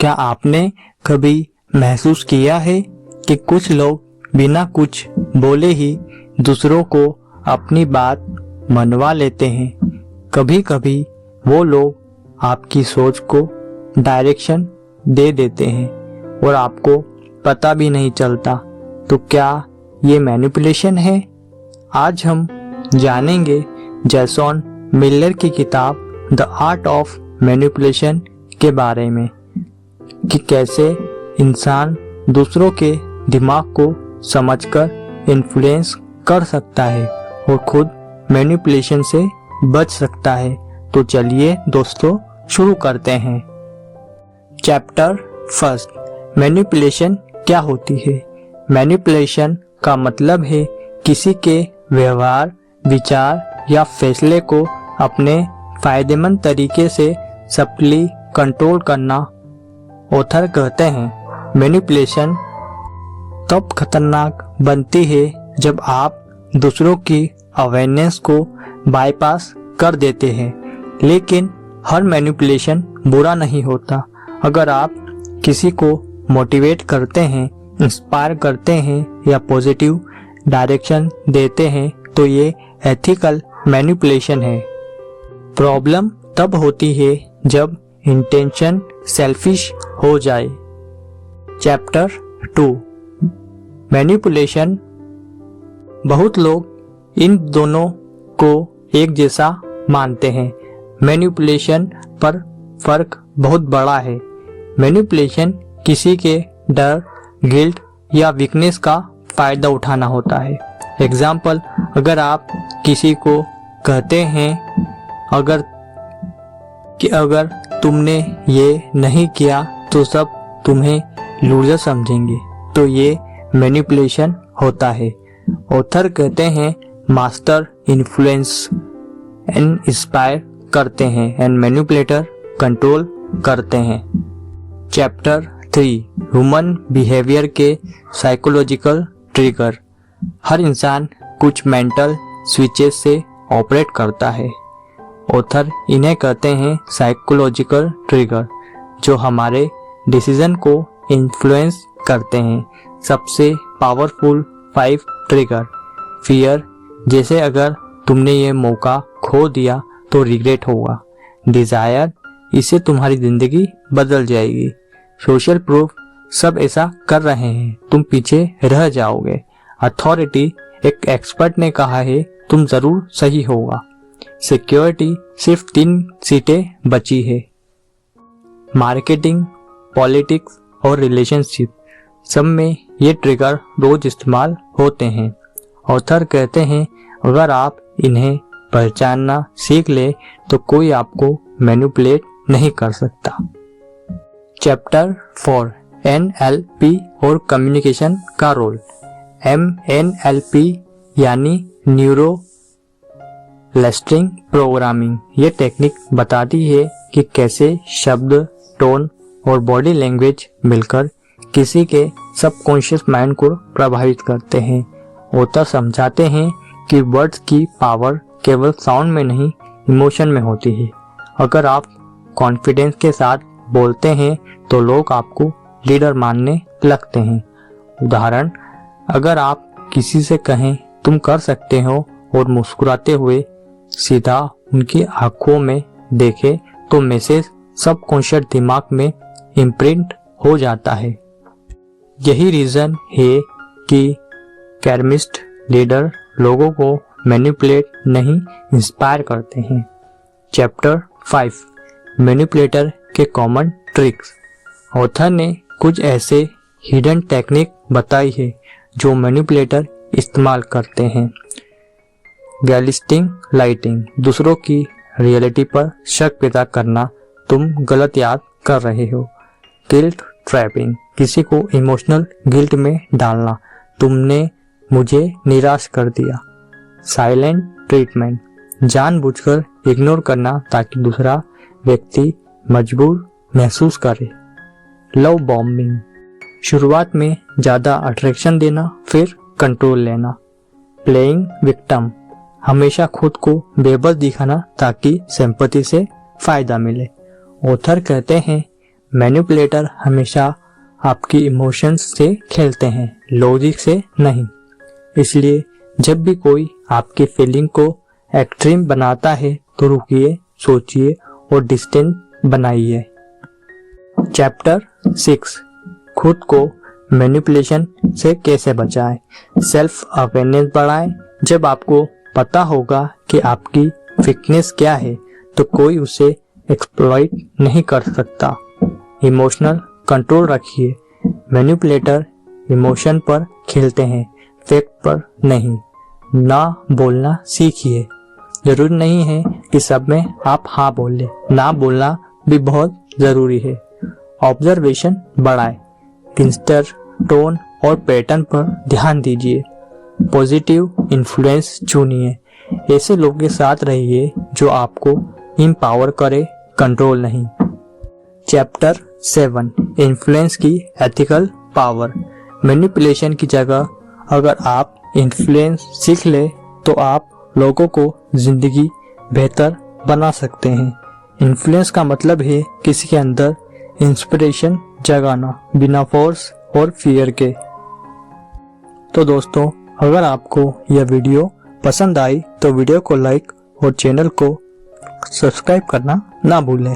क्या आपने कभी महसूस किया है कि कुछ लोग बिना कुछ बोले ही दूसरों को अपनी बात मनवा लेते हैं? कभी कभी वो लोग आपकी सोच को डायरेक्शन दे देते हैं और आपको पता भी नहीं चलता। तो क्या ये मैनिपुलेशन है? आज हम जानेंगे जैसन मिलर की किताब द आर्ट ऑफ मैनिपुलेशन के बारे में कि कैसे इंसान दूसरों के दिमाग को समझकर इन्फ्लुएंस कर सकता है और खुद मैनिपुलेशन से बच सकता है। तो चलिए दोस्तों शुरू करते हैं। चैप्टर फर्स्ट, मैनिपुलेशन क्या होती है? मैनिपुलेशन का मतलब है किसी के व्यवहार, विचार या फैसले को अपने फायदेमंद तरीके से सटली कंट्रोल करना। ऑथर कहते हैं मैनिपुलेशन तब खतरनाक बनती है जब आप दूसरों की अवेयरनेस को बाईपास कर देते हैं। लेकिन हर मैनिपुलेशन बुरा नहीं होता। अगर आप किसी को मोटिवेट करते हैं, इंस्पायर करते हैं या पॉजिटिव डायरेक्शन देते हैं तो ये एथिकल मैनिपुलेशन है। प्रॉब्लम तब होती है जब इंटेंशन सेल्फिश हो जाए। Chapter 2, manipulation. बहुत लोग इन दोनों को एक जैसा मानते हैं। मैनिपुलेशन पर फर्क बहुत बड़ा है। मैनिपुलेशन किसी के डर, गिल्ट या वीकनेस का फायदा उठाना होता है। एग्जाम्पल, अगर आप किसी को कहते हैं अगर तुमने ये नहीं किया तो सब तुम्हें लूजर समझेंगे, तो ये मैनिपुलेशन होता है। ऑथर कहते हैं मास्टर इन्फ्लुएंस एंड इंस्पायर करते हैं एंड मैनिपुलेटर कंट्रोल करते हैं। चैप्टर 3, ह्यूमन बिहेवियर के साइकोलॉजिकल ट्रिगर। हर इंसान कुछ मेंटल स्विचेस से ऑपरेट करता है। ऑथर इन्हें कहते हैं साइकोलॉजिकल ट्रिगर, जो हमारे डिसीजन को इन्फ्लुएंस करते हैं। सबसे पावरफुल 5 ट्रिगर। फियर, जैसे अगर तुमने ये मौका खो दिया तो रिग्रेट होगा। डिजायर, इससे तुम्हारी जिंदगी बदल जाएगी। सोशल प्रूफ, सब ऐसा कर रहे हैं, तुम पीछे रह जाओगे। अथॉरिटी, एक एक्सपर्ट ने कहा है तुम जरूर सही होगा। सिक्योरिटी, सिर्फ 3 सीटें बची है। मार्केटिंग, पॉलिटिक्स और रिलेशनशिप, सब में ये ट्रिगर रोज इस्तेमाल होते हैं। ऑथर कहते हैं अगर आप इन्हें पहचानना सीख ले तो कोई आपको मैनिपुलेट नहीं कर सकता। चैप्टर 4, NLP और कम्युनिकेशन का रोल। NLP यानी न्यूरो लिंग्विस्टिक प्रोग्रामिंग। ये टेक्निक बताती है कि कैसे शब्द, टोन और बॉडी लैंग्वेज मिलकर किसी के सबकॉन्शियस माइंड को प्रभावित करते हैं। ऑथर समझाते हैं कि वर्ड्स की पावर केवल साउंड में नहीं, इमोशन में होती है। अगर आप कॉन्फिडेंस के साथ बोलते हैं तो लोग आपको लीडर मानने लगते हैं। उदाहरण, अगर आप किसी से कहें तुम कर सकते हो और मुस्कुराते हुए सीधा उनकी आंखों में देखें तो मैसेज सबकॉन्शियस दिमाग में इम्प्रिंट हो जाता है। यही रीजन है कि कैरिस्माटिक लीडर लोगों को मैनिपुलेट नहीं, इंस्पायर करते हैं। चैप्टर 5, मैनिपुलेटर के कॉमन ट्रिक्स। ऑथर ने कुछ ऐसे हिडन टेक्निक बताई है जो मैनिपुलेटर इस्तेमाल करते हैं। गैलिस्टिंग लाइटिंग, दूसरों की रियलिटी पर शक पैदा करना, तुम गलत याद कर रहे हो। गिल्ट ट्रैपिंग, किसी को इमोशनल गिल्ट में डालना, तुमने मुझे निराश कर दिया। साइलेंट ट्रीटमेंट, जानबूझकर इग्नोर करना ताकि दूसरा व्यक्ति मजबूर महसूस करे। लव बॉम्बिंग, शुरुआत में ज्यादा अट्रैक्शन देना फिर कंट्रोल लेना। प्लेइंग विक्टिम, हमेशा खुद को बेबस दिखाना ताकि सिंपैथी से फायदा मिले। ऑथर कहते हैं मैनिपुलेटर हमेशा आपकी इमोशंस से खेलते हैं, लॉजिक से नहीं। इसलिए जब भी कोई आपकी फीलिंग को एक्सट्रीम बनाता है तो रुकिए, सोचिए और डिस्टेंस बनाइए। चैप्टर 6, खुद को मैनिपुलेशन से कैसे बचाएं। सेल्फ अवेयरनेस बढ़ाएं। जब आपको पता होगा कि आपकी वीकनेस क्या है तो कोई उसे एक्सप्लॉइट नहीं कर सकता। इमोशनल कंट्रोल रखिए। मैनिपुलेटर इमोशन पर खेलते हैं, फैक्ट पर नहीं। ना बोलना सीखिए। जरूरी नहीं है कि सब में आप हाँ बोलें, ना बोलना भी बहुत जरूरी है। ऑब्जर्वेशन बढ़ाएं। टिंस्टर, टोन और पैटर्न पर ध्यान दीजिए। पॉजिटिव इन्फ्लुएंस चुनिए। ऐसे लोगों के साथ रहिए जो आपको एम्पावर करे, कंट्रोल नहीं। चैप्टर 7, इन्फ्लुएंस की एथिकल पावर। मैनिपुलेशन की जगह अगर आप इन्फ्लुएंस सीख ले तो आप लोगों को जिंदगी बेहतर बना सकते हैं। इन्फ्लुएंस का मतलब है किसी के अंदर इंस्पिरेशन जगाना बिना फोर्स और फियर के। तो दोस्तों, अगर आपको यह वीडियो पसंद आई तो वीडियो को लाइक और चैनल को सब्सक्राइब करना ना भूलें।